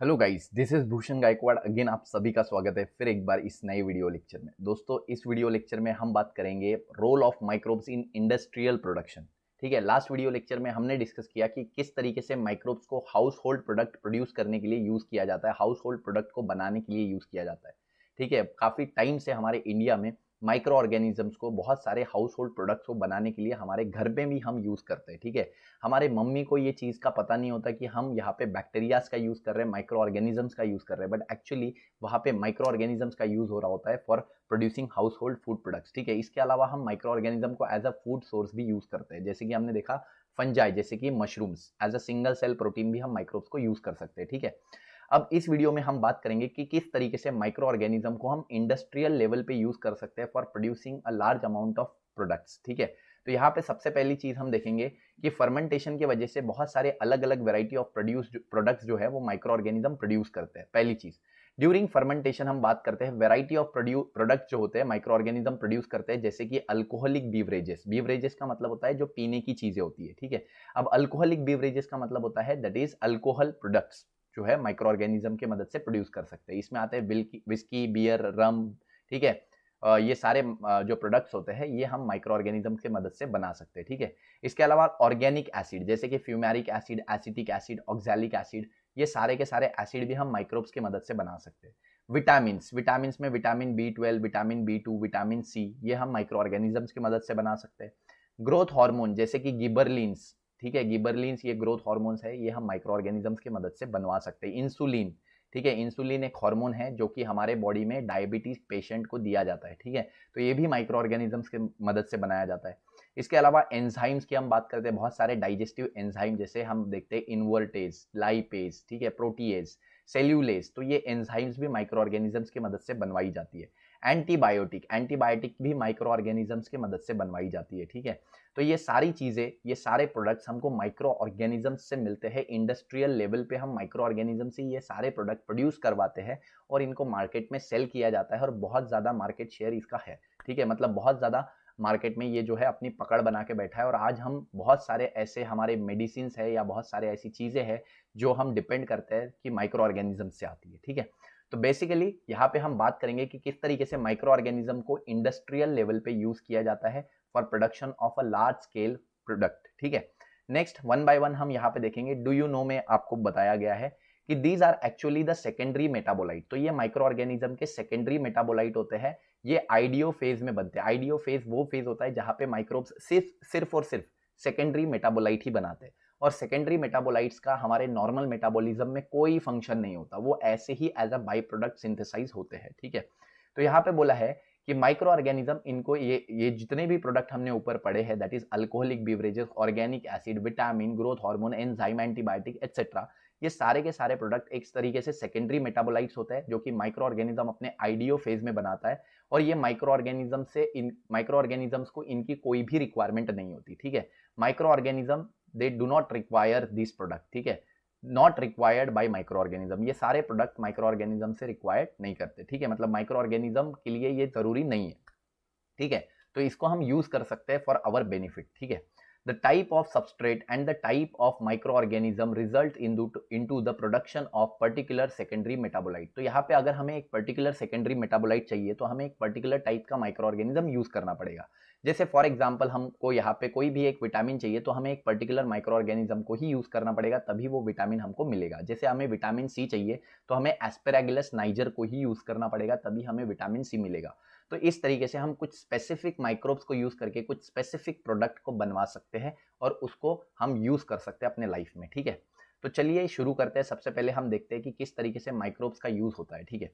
Hello guys, this is Bhushan Gaikwad again. आप सभी का स्वागत है फिर एक बार इस नए वीडियो लेक्चर में। दोस्तों, इस वीडियो लेक्चर में हम बात करेंगे role of microbes in industrial production. ठीक है, लास्ट वीडियो लेक्चर में हमने डिस्कस किया कि किस तरीके से माइक्रोब्स को हाउस होल्ड प्रोडक्ट प्रोड्यूस करने के लिए यूज किया जाता है, हाउस होल्ड प्रोडक्ट को बनाने के लिए यूज किया जाता है। ठीक है, काफी टाइम से हमारे इंडिया में माइक्रो ऑर्गेनिजम्स को, बहुत सारे हाउस होल्ड प्रोडक्ट्स को बनाने के लिए हमारे घर पे भी हम यूज करते हैं। ठीक है, हमारे मम्मी को ये चीज़ का पता नहीं होता कि हम यहाँ पे बैक्टीरियाज का यूज़ कर रहे हैं, माइक्रो ऑर्गेनिजम्स का यूज़ कर रहे हैं, बट एक्चुअली वहाँ पे माइक्रो ऑर्गेनिजम्स का यूज़ हो रहा होता है for producing household food products. ठीक है, इसके अलावा हम माइक्रो ऑर्गेनिज्म को एज अ फूड सोर्स भी यूज़ करते हैं, जैसे कि हमने देखा फंजाई, जैसे कि mushrooms, as a single cell protein भी हम माइक्रोब्स को यूज़ कर सकते हैं। ठीक है, अब इस वीडियो में हम बात करेंगे कि किस तरीके से माइक्रो ऑर्गेनिज्म को हम इंडस्ट्रियल लेवल पे यूज कर सकते हैं for producing a large amount of products. ठीक है, तो यहाँ पे सबसे पहली चीज हम देखेंगे कि फर्मेंटेशन की वजह से बहुत सारे अलग अलग वेराइटी ऑफ प्रोडक्ट्स जो है वो माइक्रो ऑर्गेनिज्म प्रोड्यूस करते हैं। पहली चीज, ड्यूरिंग फर्मेंटेशन हम बात करते हैं वेराइटी ऑफ प्रोडक्ट जो होते हैं माइक्रो ऑर्गेनिज्म प्रोड्यूस करते हैं, जैसे कि अल्कोहलिक बीवरेजेस। बीवरेजेस का मतलब होता है जो पीने की चीजें होती है। ठीक है, अब अल्कोहलिक बीवरेजेस का मतलब होता है दैट इज अल्कोहल प्रोडक्ट्स जो है माइक्रो ऑर्गेनिज्म की मदद से प्रोड्यूस कर सकते हैं। इसमें आते हैं विस्की, बियर, रम। ठीक है, ये सारे जो प्रोडक्ट्स होते हैं ये हम माइक्रो ऑर्गेनिज्म की मदद से बना सकते हैं। ठीक है, इसके अलावा ऑर्गेनिक एसिड जैसे कि fumaric acid, acetic acid, oxalic acid, ये सारे के सारे एसिड भी हम माइक्रोब्स की मदद से बना सकते हैं। विटामिन्स, विटामिन्स में vitamin B12, vitamin B2, vitamin C, ये हम माइक्रो ऑर्गेनिजम्स की मदद से बना सकते हैं। ग्रोथ हार्मोन जैसे कि गिबरलिन्स, ठीक है, गिबरलिन्स ये ग्रोथ हार्मोन्स है, ये हम माइक्रो ऑर्गेनिजम्स की मदद से बनवा सकते हैं। इंसुलिन, ठीक है, इंसुलिन एक हार्मोन है जो कि हमारे बॉडी में डायबिटीज पेशेंट को दिया जाता है। ठीक है, तो ये भी माइक्रो ऑर्गेनिजम्स की मदद से बनाया जाता है। इसके अलावा एंजाइम्स की हम बात करते हैं, बहुत सारे डाइजेस्टिव एंजाइम जैसे हम देखते हैं इनवर्टेज, लाइपेज, ठीक है, प्रोटीएज, सेल्यूलेज, तो ये एंजाइम्स भी माइक्रो ऑर्गेनिजम्स की मदद से बनवाई जाती है। एंटीबायोटिक, एंटीबायोटिक भी माइक्रो ऑर्गेनिजम्स की मदद से बनवाई जाती है। ठीक है, तो ये सारी चीजें, ये सारे प्रोडक्ट्स हमको माइक्रो ऑर्गेनिजम्स से मिलते हैं। इंडस्ट्रियल लेवल पे हम माइक्रो ऑर्गेनिज्म से ये सारे प्रोडक्ट प्रोड्यूस करवाते हैं और इनको मार्केट में सेल किया जाता है और बहुत ज्यादा मार्केट शेयर इसका है। ठीक है, मतलब बहुत ज्यादा मार्केट में ये जो है अपनी पकड़ बना के बैठा है और आज हम बहुत सारे ऐसे हमारे मेडिसिन है या बहुत सारे ऐसी चीजें हैं जो हम डिपेंड करते हैं कि माइक्रो ऑर्गेनिज्म से आती है। ठीक है, तो बेसिकली यहाँ पे हम बात करेंगे कि किस तरीके से माइक्रो ऑर्गेनिज्म को इंडस्ट्रियल लेवल पे यूज किया जाता है for production of a large scale product. ठीक है, नेक्स्ट वन बाय वन हम यहाँ पे देखेंगे। डू यू नो में आपको बताया गया है कि these are actually the secondary metabolite, तो ये माइक्रो ऑर्गेनिज्म के सेकेंडरी मेटाबोलाइट होते हैं। ये आइडियो फेज में बनते हैं। आइडियो फेज वो फेज होता है जहां पे माइक्रोब्स सिर्फ और सिर्फ सेकेंडरी मेटाबोलाइट ही बनाते हैं और सेकेंडरी मेटाबोलाइट्स का हमारे नॉर्मल मेटाबॉलिज्म में कोई फंक्शन नहीं होता, वो ऐसे ही as a by product synthesize होते हैं। ठीक है, तो यहाँ पे बोला है कि माइक्रो ऑर्गेनिज्म इनको ये जितने भी प्रोडक्ट हमने ऊपर पढ़े हैं, that is alcoholic beverages, organic acid, vitamin, growth hormone, enzyme, antibiotic etcetera, ये सारे के सारे प्रोडक्ट एक तरीके से सेकेंडरी मेटाबोलाइट्स होते हैं जो कि माइक्रो ऑर्गेनिज्म अपने आइडियो फेज में बनाता है और ये माइक्रो ऑर्गेनिज्म से इन माइक्रो ऑर्गेनिजम्स को इनकी कोई भी रिक्वायरमेंट नहीं होती। ठीक है, micro organism they do not require this product. ठीक है, not required by micro organism, ये सारे प्रोडक्ट माइक्रो ऑर्गेनिज्म से रिक्वायर्ड नहीं करते। ठीक है, मतलब माइक्रो ऑर्गेनिज्म के लिए ये जरूरी नहीं है। ठीक है, तो इसको हम यूज कर सकते हैं फॉर आवर बेनिफिट। ठीक है, the type of substrate and the type of microorganism result into the production of particular secondary metabolite. तो यहाँ पे अगर हमें एक पर्टिकुलर सेकेंडरी मेटाबोलाइट चाहिए तो हमें एक पर्टिकुलर टाइप का माइक्रो ऑर्गेनिज्म यूज करना पड़ेगा। जैसे फॉर एग्जाम्पल हमको यहाँ पे कोई भी एक विटामिन चाहिए तो हमें एक पर्टिकुलर माइक्रो ऑर्गेनिज्म को ही यूज करना पड़ेगा, तभी वो विटामिन हमको मिलेगा। जैसे हमें विटामिन सी चाहिए तो हमें एस्पेरागिलस नाइजर को ही यूज करना पड़ेगा, तभी हमें विटामिन सी मिलेगा। तो इस तरीके से हम कुछ स्पेसिफिक माइक्रोब्स को यूज करके कुछ स्पेसिफिक प्रोडक्ट को बनवा सकते हैं और उसको हम यूज कर सकते हैं अपने लाइफ में। ठीक है, तो चलिए शुरू करते हैं। सबसे पहले हम देखते हैं कि किस तरीके से माइक्रोब्स का यूज होता है। ठीक है,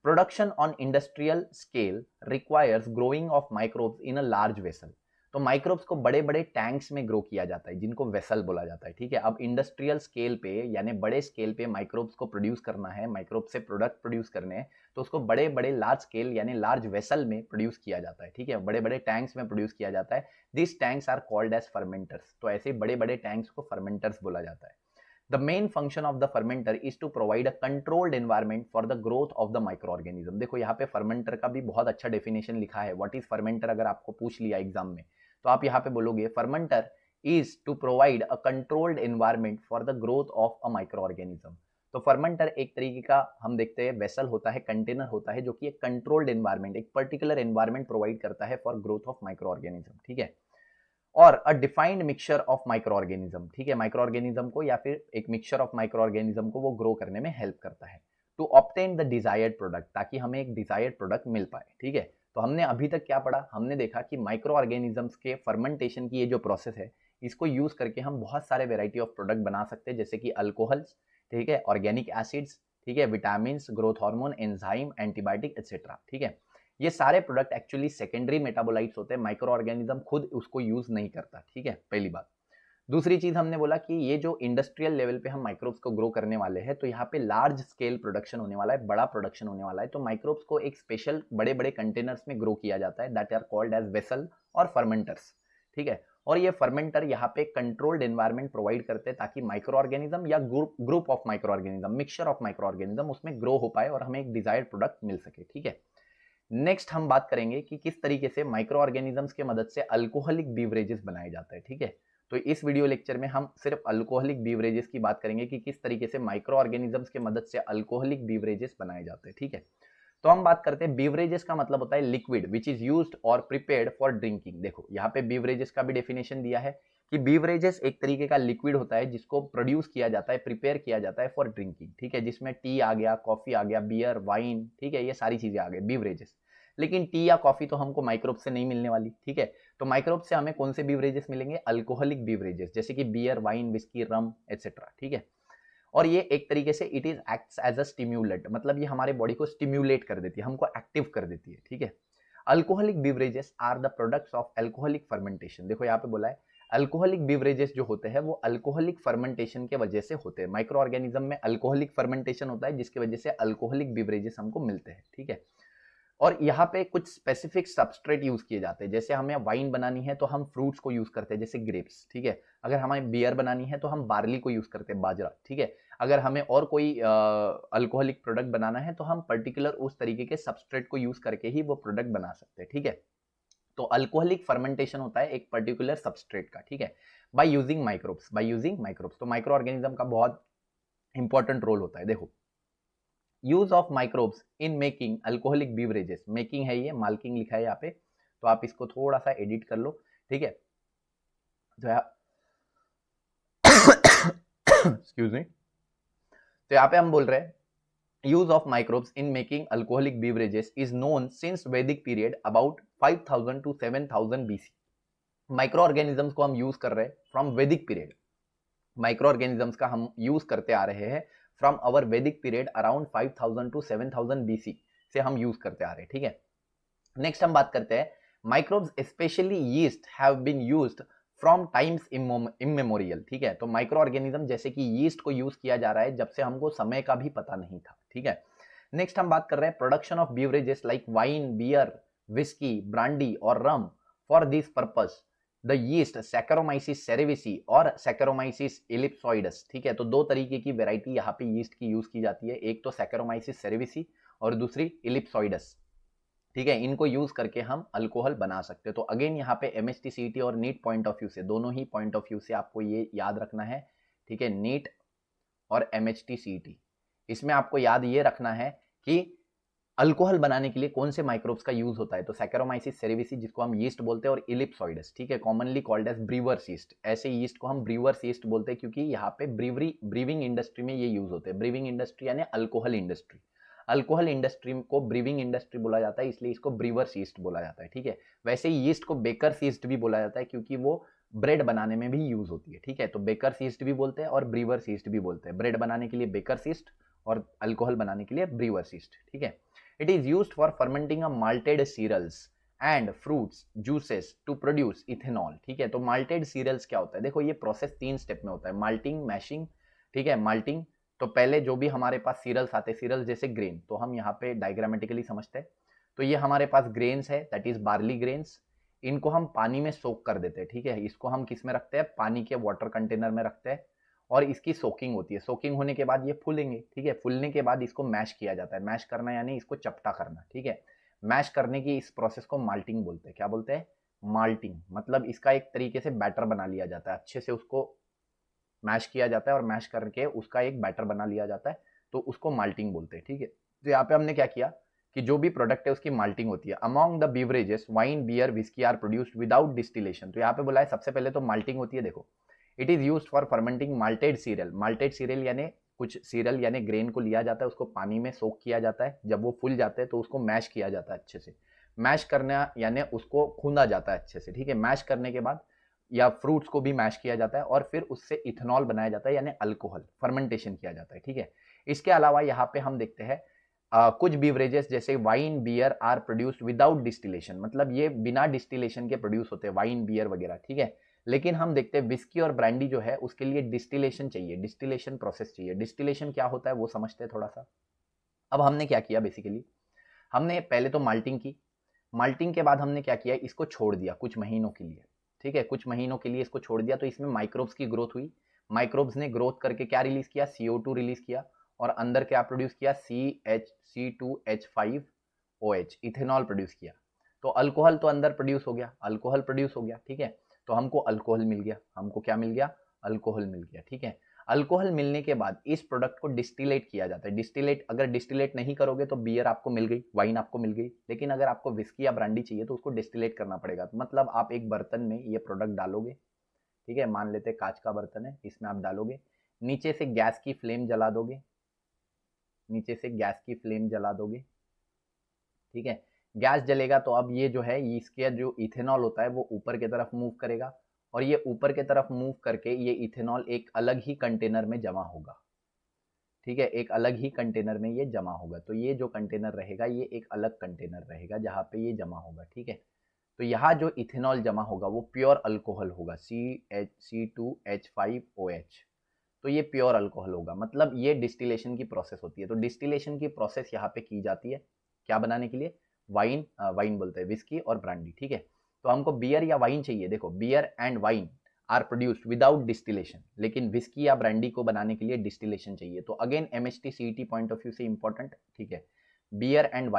production on industrial scale requires growing of microbes in a large vessel. तो माइक्रोब्स को बड़े बड़े टैंक्स में ग्रो किया जाता है जिनको वेसल बोला जाता है। ठीक है, अब इंडस्ट्रियल स्केल पे यानी बड़े स्केल पे माइक्रोब्स को प्रोड्यूस करना है, माइक्रोब से प्रोडक्ट प्रोड्यूस करने हैं, तो उसको बड़े बड़े लार्ज स्केल यानी लार्ज वेसल में प्रोड्यूस किया जाता है। ठीक है, बड़े बड़े टैंक्स में प्रोड्यूस किया जाता है। This tanks are called as fermenters, तो ऐसे बड़े बड़े टैंक्स को फर्मेंटर्स बोला जाता है। The main function of the fermenter is to provide a controlled environment for the growth of the microorganism। देखो यहाँ पे fermenter का भी बहुत अच्छा डेफिनेशन लिखा है। What is fermenter अगर आपको पूछ लिया एग्जाम में तो आप यहाँ पे बोलोगे fermenter is to provide a controlled environment for the growth of a microorganism। तो फर्मेंटर एक तरीके का हम देखते हैं वेसल होता है, कंटेनर होता है, जो कि एक कंट्रोल्ड एनवायरनमेंट, एक पर्टिकुलर एनवायरनमेंट प्रोवाइड करता है for growth of micro organism, ठीक है। और a defined mixture of micro organism, ठीक है, माइक्रो ऑर्गेनिज्म को या फिर एक मिक्सचर ऑफ माइक्रो ऑर्गेनिज्म को वो ग्रो करने में हेल्प करता है to obtain the desired product, ताकि हमें एक डिजायर्ड प्रोडक्ट मिल पाए, ठीक है। तो हमने अभी तक क्या पढ़ा, हमने देखा कि माइक्रो ऑर्गेनिजम्स के फर्मेंटेशन की ये जो प्रोसेस है, इसको यूज करके हम बहुत सारे वेराइटी ऑफ प्रोडक्ट बना सकते हैं, जैसे कि अल्कोहल्स, ठीक है, ऑर्गेनिक एसिड्स, ठीक है, vitamin, growth hormone, enzyme, antibiotic etcetera, ठीक है। ये सारे प्रोडक्ट एक्चुअली सेकेंडरी मेटाबोलाइट्स होते हैं, माइक्रो ऑर्गेनिज्म खुद उसको यूज नहीं करता, ठीक है, पहली बात। दूसरी चीज हमने बोला कि ये जो इंडस्ट्रियल लेवल पे हम माइक्रोब्स को ग्रो करने वाले हैं, तो यहाँ पे लार्ज स्केल प्रोडक्शन होने वाला है, बड़ा प्रोडक्शन होने वाला है, तो माइक्रोब्स को एक स्पेशल बड़े बड़े कंटेनर्स में ग्रो किया जाता है, that are called as vessel और फर्मेंटर्स, ठीक है। और ये फर्मेंटर यहाँ पे कंट्रोल्ड एनवायरनमेंट प्रोवाइड करते हैं ताकि माइक्रो ऑर्गेनिज्म या group of micro organism, mixture of micro organism उसमें ग्रो हो पाए और हमें एक डिजायर्ड प्रोडक्ट मिल सके, ठीक है। नेक्स्ट हम बात करेंगे कि किस तरीके से माइक्रो ऑर्गेनिजम्स के मदद से अल्कोहलिक बीवरेजेस बनाए जाते हैं, ठीक है। तो इस वीडियो लेक्चर में हम सिर्फ अल्कोहलिक बीवरेजेस की बात करेंगे कि किस तरीके से माइक्रो ऑर्गेनिजम्स के मदद से अल्कोहलिक बीवरेजेस बनाए जाते हैं, ठीक है। तो हम बात करते हैं बीवरेजेस का मतलब होता है लिक्विड विच इज यूज्ड और प्रिपेयर्ड फॉर ड्रिंकिंग। देखो यहाँ पे बीवरेजेस का भी डेफिनेशन दिया है कि बीवरेजेस एक तरीके का लिक्विड होता है जिसको प्रोड्यूस किया जाता है, प्रिपेयर किया जाता है फॉर ड्रिंकिंग, ठीक है, जिसमें टी आ गया, कॉफी आ गया, बियर, वाइन, ठीक है, ये सारी चीजें आ गई बीवरेजेस। लेकिन टी या कॉफी तो हमको माइक्रोब से नहीं मिलने वाली, ठीक है। तो माइक्रोब से हमें कौन से बीवरेजेस मिलेंगे, अल्कोहलिक बीवरेजेस, जैसे कि beer, wine, whisky, rum etcetera, ठीक है। और ये एक तरीके से it is acts as a stimulant, मतलब ये हमारे बॉडी को स्टिम्युलेट कर देती है, हमको एक्टिव कर देती है, ठीक है। Alcoholic beverages are the products of alcoholic fermentation. देखो यहाँ पे बोला है अल्कोहलिक बीवरेजेस जो होते हैं वो अल्कोहलिक फर्मेंटेशन के वजह से होते हैं, माइक्रो ऑर्गेनिज्म में अल्कोहलिक फर्मेंटेशन होता है जिसकी वजह से अल्कोहलिक बीवरेजेस हमको मिलते हैं, ठीक है। और यहाँ पे कुछ स्पेसिफिक सबस्ट्रेट यूज किए जाते हैं, जैसे हमें वाइन बनानी है तो हम फ्रूट्स को यूज करते हैं, जैसे ग्रेप्स, ठीक है। अगर हमें बियर बनानी है तो हम बार्ली को यूज करते हैं, बाजरा, ठीक है। अगर हमें और कोई अल्कोहलिक प्रोडक्ट बनाना है तो हम पर्टिकुलर उस तरीके के सबस्ट्रेट को यूज करके ही वो प्रोडक्ट बना सकते हैं, ठीक है। तो अल्कोहलिक फर्मेंटेशन होता है एक पर्टिकुलर सबस्ट्रेट का, ठीक है, by using microbes, by using microbes. तो माइक्रो ऑर्गेनिज्म का बहुत इंपॉर्टेंट रोल होता है। देखो use of microbes in making alcoholic beverages, making है ये, माल्किंग लिखा है यहाँ पे, तो आप इसको थोड़ा सा एडिट कर लो, ठीक है। तो एक्सक्यूज मी, तो यहाँ पे हम बोल रहे हैं use of microbes in making alcoholic beverages is known since Vedic period about 5000 to 7000 BC। Micro organisms को हम यूज कर रहे हैं फ्रॉम वैदिक पीरियड, माइक्रो ऑर्गेनिजम्स का हम यूज करते आ रहे हैं फ्रॉम अवर वैदिक पीरियड अराउंड 5000 टू 7000 BC से हम यूज करते आ रहे हैं, ठीक है। नेक्स्ट हम बात करते हैं microbes specially yeast have been used from times immemorial, ठीक है। तो माइक्रो ऑर्गेनिज्म जैसे कि यीस्ट को यूज किया जा रहा है जब से हमको समय का भी पता नहीं था, ठीक है। नेक्स्ट हम बात कर रहे हैं production of beverages like wine, beer, whisky, brandy और rum. For this purpose the yeast Saccharomyces cerevisiae और सैकेरोमाइसिस इलिप्सॉइडस, ठीक है। तो दो तरीके की वेराइटी यहाँ पे यीस्ट की यूज की जाती है, एक तो सैकेरोमाइसिस सेरेविसी और दूसरी इलिप्सॉइडस, ठीक है। इनको यूज करके हम अल्कोहल बना सकते हैं। तो अगेन यहाँ पे एमएचटी सीईटी और नीट पॉइंट ऑफ व्यू से, दोनों ही पॉइंट ऑफ व्यू से आपको ये याद रखना है, ठीक है, नीट और एमएचटी सीईटी। इसमें आपको याद ये रखना है कि अल्कोहल बनाने के लिए कौन से माइक्रोब्स का यूज होता है, तो सैकेरोमाइसिस सेरेविसी जिसको हम यीस्ट बोलते हैं और इलिप्सॉइडस, ठीक है, commonly called as brewers yeast. ऐसे यीस्ट को हम ब्रीवर्स यीस्ट बोलते हैं क्योंकि यहाँ पे ब्रीविंग इंडस्ट्री में ये यूज होते हैं। ब्रीविंग इंडस्ट्री यानी अल्कोहल इंडस्ट्री, अल्कोहल इंडस्ट्री को ब्रीविंग इंडस्ट्री बोला जाता है, इसलिए इसको ब्रीवर्स यीस्ट बोला जाता है, ठीक है। वैसे ही यीस्ट को बेकर्स यीस्ट भी बोला जाता है क्योंकि वो ब्रेड बनाने में भी यूज होती है, ठीक है। तो बेकर्स यीस्ट भी बोलते हैं और ब्रीवर्स यीस्ट भी बोलते हैं, ब्रेड बनाने के लिए बेकर्स यीस्ट और अल्कोहल बनाने के लिए ब्रीवर्स यीस्ट, ठीक है। It is used for fermenting a malted cereals and fruits juices to produce ethanol, ठीक है। तो माल्टेड सीरियल्स क्या होता है, देखो ये प्रोसेस 3 स्टेप में होता है, माल्टिंग, मैशिंग, ठीक है, माल्टिंग। तो पहले जो भी हमारे पास सीरियल्स आते हैं, सीरियल्स जैसे ग्रेन, तो हम यहाँ पे डायग्रामेटिकली समझते हैं। तो ये हमारे पास ग्रेन्स है, दैट इज बार्ली ग्रेन्स। इनको हम पानी में सोक कर देते हैं, ठीक है। इसको हम किस में रखते हैं, पानी के वाटर कंटेनर में रखते हैं और इसकी सोकिंग होती है। सोकिंग होने के बाद ये फूलेंगे, ठीक है। फूलने के बाद इसको मैश किया जाता है, मैश करना यानी इसको चपटा करना, ठीक है। मैश करने की इस प्रोसेस को माल्टिंग बोलते हैं। क्या बोलते हैं, माल्टिंग, मतलब इसका एक तरीके से बैटर बना लिया जाता है, अच्छे से उसको मैश किया जाता है और मैश करके उसका एक बैटर बना लिया जाता है, तो उसको माल्टिंग बोलते हैं। ठीक है, तो यहाँ पे हमने क्या किया कि जो भी प्रोडक्ट है उसकी माल्टिंग होती है। Among the beverages wine, beer, whisky are produced without distillation. तो यहाँ पे बोला है सबसे पहले तो माल्टिंग होती है। देखो, it is used for fermenting malted serial. Malted serial यानी कुछ सीरियल यानी ग्रेन को लिया जाता है, उसको पानी में सोक किया जाता है, जब वो फूल जाते हैं तो उसको मैश किया जाता है अच्छे से। मैश करना यानी उसको खूंदा जाता है अच्छे से। ठीक है, मैश करने के बाद या फ्रूट्स को भी मैश किया जाता है और फिर उससे इथेनॉल बनाया जाता है यानी अल्कोहल, फर्मेंटेशन किया जाता है। ठीक है, इसके अलावा यहाँ पे हम देखते हैं कुछ बीवरेजेस जैसे wine, beer are produced without distillation, मतलब ये बिना डिस्टिलेशन के प्रोड्यूस होते हैं, वाइन, बियर वगैरह। ठीक है, लेकिन हम देखते हैं विस्की और ब्रांडी जो है उसके लिए डिस्टिलेशन चाहिए, डिस्टिलेशन प्रोसेस चाहिए। डिस्टिलेशन क्या होता है वो समझते हैं थोड़ा सा। अब हमने क्या किया, बेसिकली हमने पहले तो माल्टिंग की। माल्टिंग के बाद हमने क्या किया, इसको छोड़ दिया कुछ महीनों के लिए। ठीक है, कुछ महीनों के लिए इसको छोड़ दिया, तो इसमें माइक्रोब्स की ग्रोथ हुई। माइक्रोब्स ने ग्रोथ करके क्या रिलीज किया, CO2 रिलीज किया, और अंदर क्या प्रोड्यूस किया, C2H5OH, इथेनॉल प्रोड्यूस किया। तो अल्कोहल तो अंदर प्रोड्यूस हो गया, अल्कोहल प्रोड्यूस हो गया। ठीक है, तो हमको अल्कोहल मिल गया, हमको क्या मिल गया, अल्कोहल मिल गया। ठीक है, अल्कोहल मिलने के बाद इस प्रोडक्ट को डिस्टिलेट किया जाता है। डिस्टिलेट अगर डिस्टिलेट नहीं करोगे तो बियर आपको मिल गई, वाइन आपको मिल गई, लेकिन अगर आपको विस्की या ब्रांडी चाहिए तो उसको डिस्टिलेट करना पड़ेगा। तो मतलब आप एक बर्तन में ये प्रोडक्ट डालोगे। ठीक है, मान लेते हैं कांच का बर्तन है, इसमें आप डालोगे, नीचे से गैस की फ्लेम जला दोगे, नीचे से गैस की फ्लेम जला दोगे। ठीक है, गैस जलेगा तो अब ये जो है इसके जो इथेनॉल होता है वो ऊपर की तरफ मूव करेगा, और ये ऊपर की तरफ मूव करके ये इथेनॉल एक अलग ही कंटेनर में जमा होगा। ठीक है, एक अलग ही कंटेनर में ये जमा होगा। तो ये जो कंटेनर रहेगा ये एक अलग कंटेनर रहेगा जहाँ पे ये जमा होगा। ठीक है, तो यहाँ जो इथेनॉल जमा होगा वो प्योर अल्कोहल होगा, C2H5OH। तो ये प्योर अल्कोहल होगा, मतलब ये डिस्टिलेशन की प्रोसेस होती है। तो डिस्टिलेशन की प्रोसेस यहाँ पे की जाती है क्या बनाने के लिए, वाइन, वाइन बोलते हैं विस्की और ब्रांडी। ठीक है, तो हमको बियर या वाइन चाहिए। देखो, beer and wine are produced without distillation, लेकिन विस्की या ब्रांडी को बनाने के लिए डिस्टिलेशन चाहिए। तो again MHT CET point of view से इंपॉर्टेंट। ठीक है, beer and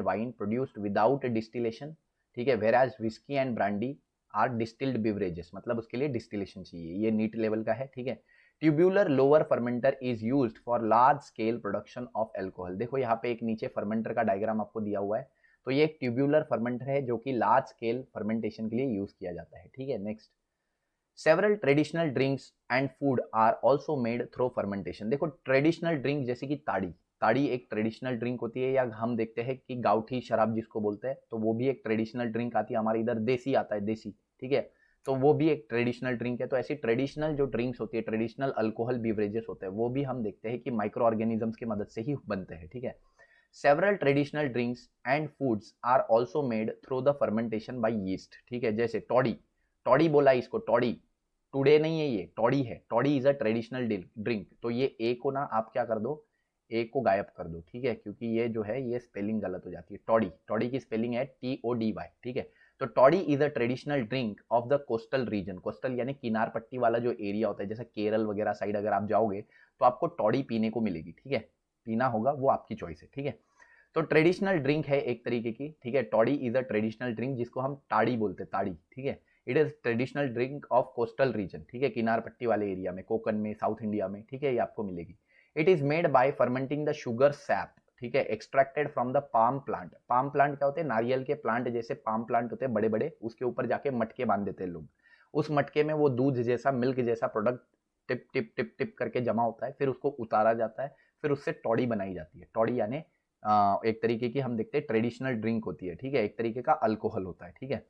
wine produced without distillation. ठीक है, whereas whisky and brandy are distilled beverages, मतलब उसके लिए डिस्टिलेशन चाहिए। ये नीट लेवल का है। ठीक है, tubular lower fermenter is used for large scale production of alcohol. देखो यहाँ पे एक नीचे फर्मेंटर का डायग्राम आपको दिया हुआ है, तो ये एक ट्यूब्यूलर फर्मेंटर है जो कि लार्ज स्केल फर्मेंटेशन के लिए यूज किया जाता है। ठीक है, next, several traditional drinks and food are also made through fermentation. देखो, ट्रेडिशनल ड्रिंक जैसे कि ताड़ी, ताड़ी एक ट्रेडिशनल ड्रिंक होती है, या हम देखते हैं कि गाउठी शराब जिसको बोलते हैं, तो वो भी एक ट्रेडिशनल ड्रिंक आती है। हमारे इधर देसी आता है, देसी। ठीक है, तो वो भी एक ट्रेडिशनल ड्रिंक है। तो ऐसी ट्रेडिशनल जो ड्रिंक्स होती है, ट्रेडिशनल अल्कोहल बीवरेजेस होते हैं, वो भी हम देखते हैं कि माइक्रो ऑर्गेनिजम्स की मदद से ही बनते हैं। ठीक है, several traditional drinks and foods are also made through the fermentation by yeast. ठीक है, जैसे टॉडी, टॉडी बोला इसको, टॉडी टुडे नहीं है, ये टॉडी है। Toddy is a traditional drink. तो ये ए को ना आप क्या कर दो, ए को गायब कर दो। ठीक है, क्योंकि ये जो है ये स्पेलिंग गलत हो जाती है। टॉडी, टॉडी की स्पेलिंग है TODY। ठीक है, तो toddy is a traditional drink of the coastal region. Coastal यानी किनार पट्टी वाला जो एरिया होता है, जैसे केरल वगैरह साइड अगर आप जाओगे तो आपको टॉडी पीने को मिलेगी। ठीक है, पीना होगा, वो आपकी चॉइस है। ठीक है, तो ट्रेडिशनल ड्रिंक है एक तरीके की। ठीक है, toddy is a traditional drink जिसको हम ताड़ी बोलते हैं, ताड़ी। ठीक है, it is traditional drink of coastal region. ठीक है, किनार पट्टी वाले एरिया में, कोकन में, साउथ इंडिया में। ठीक है, ये आपको मिलेगी। It is made by fermenting the sugar SAP. ठीक है, extracted from the palm plant. Palm plant क्या होते हैं, नारियल के प्लांट जैसे पाम प्लांट होते हैं बड़े बड़े, उसके ऊपर जाके मटके बांध देते हैं लोग। उस मटके में वो दूध जैसा, मिल्क जैसा product tip tip tip tip करके जमा होता है, फिर उसको उतारा जाता है, फिर उससे टॉडी बनाई जाती है। टॉडी यानी एक तरीके की हम देखते हैं ट्रेडिशनल ड्रिंक होती है। ठीक है, एक तरीके का अल्कोहल होता है। ठीक है,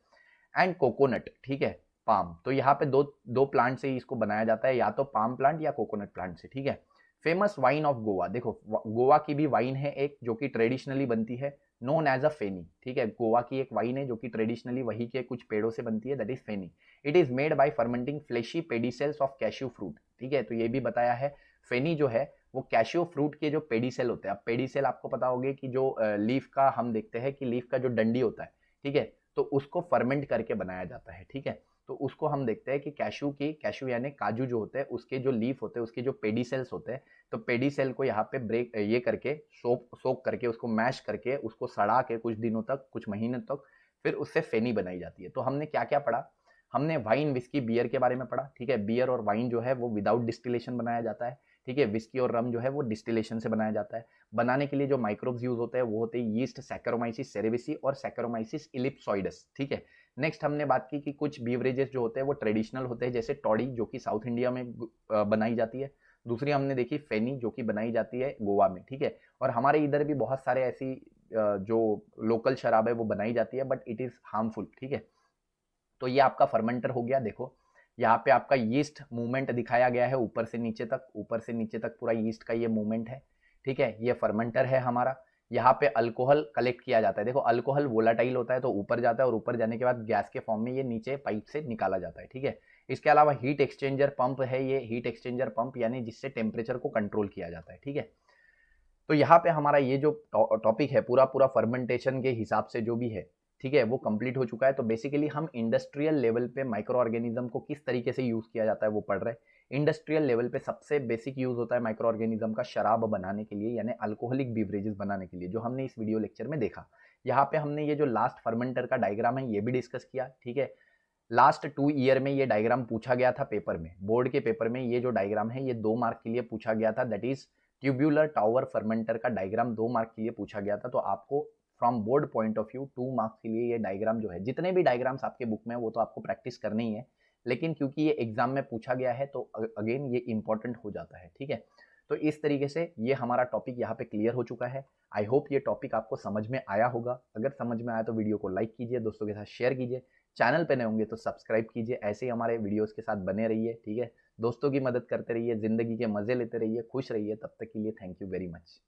एंड कोकोनट। ठीक है, पाम, तो यहाँ पे दो दो प्लांट से इसको बनाया जाता है, या तो पाम प्लांट या कोकोनट प्लांट से। ठीक है, फेमस वाइन ऑफ गोवा। देखो, गोवा की भी वाइन है एक जो कि ट्रेडिशनली बनती है, नोन एज अ फेनी। ठीक है, गोवा की एक वाइन है जो कि ट्रेडिशनली वही के कुछ पेड़ों से बनती है, that is feni. It is made by fermenting fleshy pedicels of cashew fruit. ठीक है, तो ये भी बताया है, फेनी जो है वो कैशियो फ्रूट के जो पेडिसेल होते हैं। अब पेडिसेल आपको पता होगा कि जो लीफ का हम देखते हैं कि लीफ का जो डंडी होता है, ठीक है, तो उसको फर्मेंट करके बनाया जाता है। ठीक है, तो उसको हम देखते हैं कि कैशू यानी काजू जो होते हैं उसके जो लीफ होते हैं, उसके जो पेडिसेल्स होते हैं, तो पेडिसेल को यहाँ पे ब्रेक ये करके सोक करके उसको मैश करके उसको सड़ा के कुछ दिनों तक, कुछ महीने तक, फिर उससे फेनी बनाई जाती है। तो हमने क्या क्या पढ़ा, हमने वाइन, विस्की, बियर के बारे में पढ़ा, ठीक है। बियर और वाइन जो है वो विदाउट डिस्टिलेशन बनाया जाता है, ठीक है। विस्की और रम जो है वो डिस्टिलेशन से बनाया जाता है। बनाने के लिए जो माइक्रोब्स यूज होते हैं वो होते हैं यीस्ट, सैक्रोमाइसिस सेरेविसी और सैक्रोमाइसिस इलिप्सॉइडस, ठीक है। नेक्स्ट हमने बात की कि कुछ बीवरेजेस जो होते हैं वो ट्रेडिशनल होते हैं, जैसे टॉडी जो कि साउथ इंडिया में बनाई जाती है। दूसरी हमने देखी फेनी जो कि बनाई जाती है गोवा में, ठीक है। और हमारे इधर भी बहुत सारे ऐसी जो लोकल शराब है वो बनाई जाती है, बट इट इज हार्मफुल, ठीक है। तो ये आपका फर्मेंटर हो गया। देखो यहाँ पे आपका यीस्ट मूवमेंट दिखाया गया है, ऊपर से नीचे तक, ऊपर से नीचे तक पूरा यीस्ट का ये मूवमेंट है, ठीक है। ये फर्मेंटर है हमारा। यहाँ पे अल्कोहल कलेक्ट किया जाता है। देखो अल्कोहल वोलाटाइल होता है तो ऊपर जाता है और ऊपर जाने के बाद गैस के फॉर्म में ये नीचे पाइप से निकाला जाता है, ठीक है। इसके अलावा हीट एक्सचेंजर पंप है, ये हीट एक्सचेंजर पंप यानी जिससे टेम्परेचर को कंट्रोल किया जाता है, ठीक है। तो यहाँ पे हमारा ये जो टॉपिक है पूरा पूरा फर्मेंटेशन के हिसाब से जो भी है, ठीक है, वो कंप्लीट हो चुका है। तो बेसिकली हम इंडस्ट्रियल लेवल पे माइक्रो ऑर्गेनिज्म को किस तरीके से यूज किया जाता है वो पढ़ रहे हैं। इंडस्ट्रियल लेवल पे सबसे बेसिक यूज होता है माइक्रो ऑर्गेनिज्म का शराब बनाने के लिए, यानी अल्कोहलिक बीवरेजेस बनाने के लिए, जो हमने इस वीडियो लेक्चर में देखा। यहाँ पे हमने ये जो लास्ट फर्मेंटर का डायग्राम है ये भी डिस्कस किया, ठीक है। लास्ट 2 ईयर में ये डायग्राम पूछा गया था पेपर में, बोर्ड के पेपर में ये जो डायग्राम है ये 2 मार्क के लिए पूछा गया था, that is tubular tower fermenter का डायग्राम 2 मार्क के लिए पूछा गया था। तो आपको from board point of view 2 marks के लिए ये डायग्राम जो है, जितने भी डायग्राम्स आपके बुक में है वो तो आपको प्रैक्टिस करनी ही है, लेकिन क्योंकि ये एग्जाम में पूछा गया है तो अगेन ये इंपॉर्टेंट हो जाता है, ठीक है। तो इस तरीके से ये हमारा टॉपिक यहाँ पे क्लियर हो चुका है। आई होप ये टॉपिक आपको समझ में आया होगा। अगर समझ में आया तो वीडियो को लाइक कीजिए, दोस्तों के साथ शेयर कीजिए, चैनल पे नए होंगे तो सब्सक्राइब कीजिए। ऐसे ही हमारे वीडियोस के साथ बने रहिए, ठीक है। दोस्तों की मदद करते रहिए, जिंदगी के मजे लेते रहिए, खुश रहिए। तब तक के लिए थैंक यू वेरी मच।